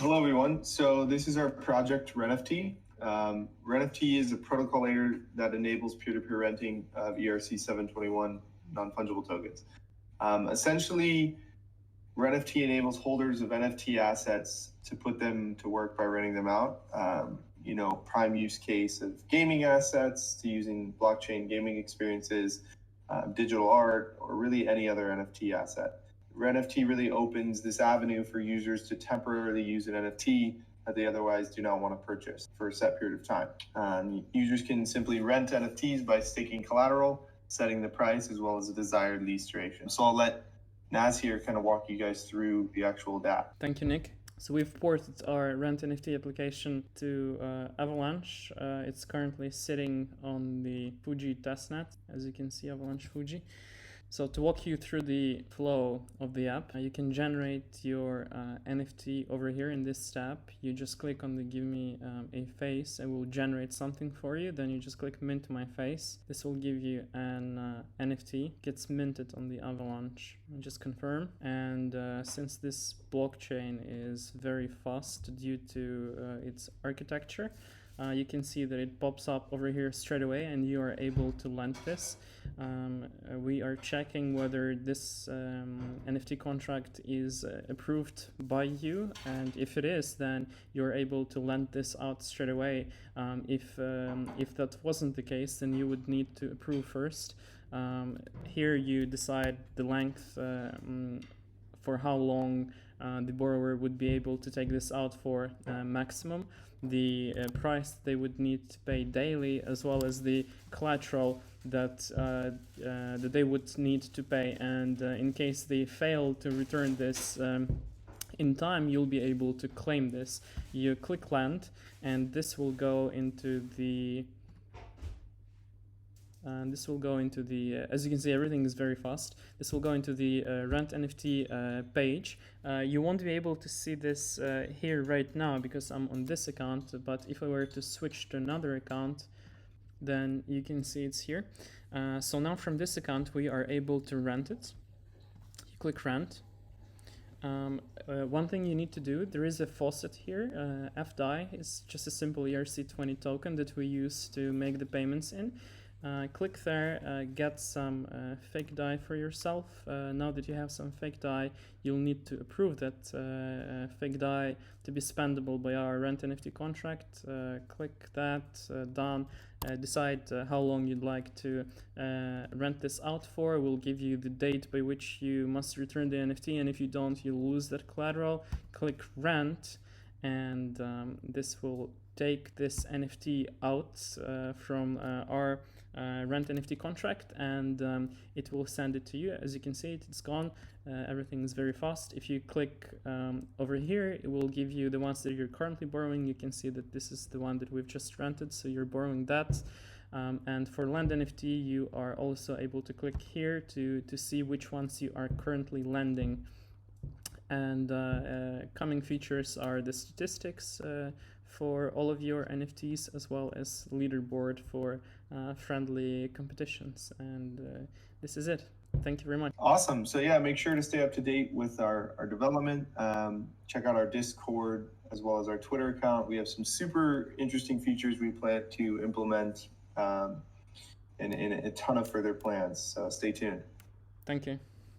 Hello, everyone. So this is our project RenFT. RenFT is a protocol layer that enables peer-to-peer renting of ERC 721 non-fungible tokens. Essentially, RenFT enables holders of NFT assets to put them to work by renting them out. Prime use case of gaming assets to using blockchain gaming experiences, digital art, or really any other NFT asset. RenFT really opens this avenue for users to temporarily use an NFT that they otherwise do not want to purchase for a set period of time. Users can simply rent NFTs by staking collateral, setting the price, as well as the desired lease duration. So I'll let Naz here kind of walk you guys through the actual dApp. Thank you, Nick. So we've ported our Rent NFT application to Avalanche. It's currently sitting on the Fuji testnet, as you can see, Avalanche Fuji. So to walk you through the flow of the app, you can generate your NFT over here in this tab. You just click on the give me a face, and will generate something for you. Then you just click mint my face. This will give you an NFT, gets minted on the Avalanche. Just confirm. And since this blockchain is very fast due to its architecture, you can see that it pops up over here straight away, and you are able to lend this. We are checking whether this NFT contract is approved by you, and if it is, then you're able to lend this out straight away. If that wasn't the case, then you would need to approve first. Here you decide the length for how long the borrower would be able to take this out for maximum, the price they would need to pay daily, as well as the collateral that they would need to pay. And in case they fail to return this in time, you'll be able to claim this. You click lend, and this will go into the as you can see, everything is very fast. This will go into the Rent NFT page. You won't be able to see this here right now because I'm on this account, but if I were to switch to another account, then you can see it's here. So now from this account, we are able to rent it. You click rent. One thing you need to do, there is a faucet here. FDAI is just a simple ERC20 token that we use to make the payments in. Click there, get some fake DAI for yourself. Now that you have some fake DAI, you'll need to approve that fake DAI to be spendable by our Rent NFT contract. Click that, done. Decide how long you'd like to rent this out for. We'll give you the date by which you must return the NFT, and if you don't, you'll lose that collateral. Click rent, and this will take this NFT out from our Rent NFT contract, and it will send it to you. As you can see, it's gone. Everything is very fast. If you click over here, it will give you the ones that you're currently borrowing. You can see that this is the one that we've just rented, so you're borrowing that. And for Lend NFT, you are also able to click here to see which ones you are currently lending. And coming features are the statistics for all of your NFTs, as well as leaderboard for friendly competitions. And this is it. Thank you very much. Awesome. So yeah, make sure to stay up to date with our development. Check out our Discord as well as our Twitter account. We have some super interesting features we plan to implement and a ton of further plans. So stay tuned. Thank you.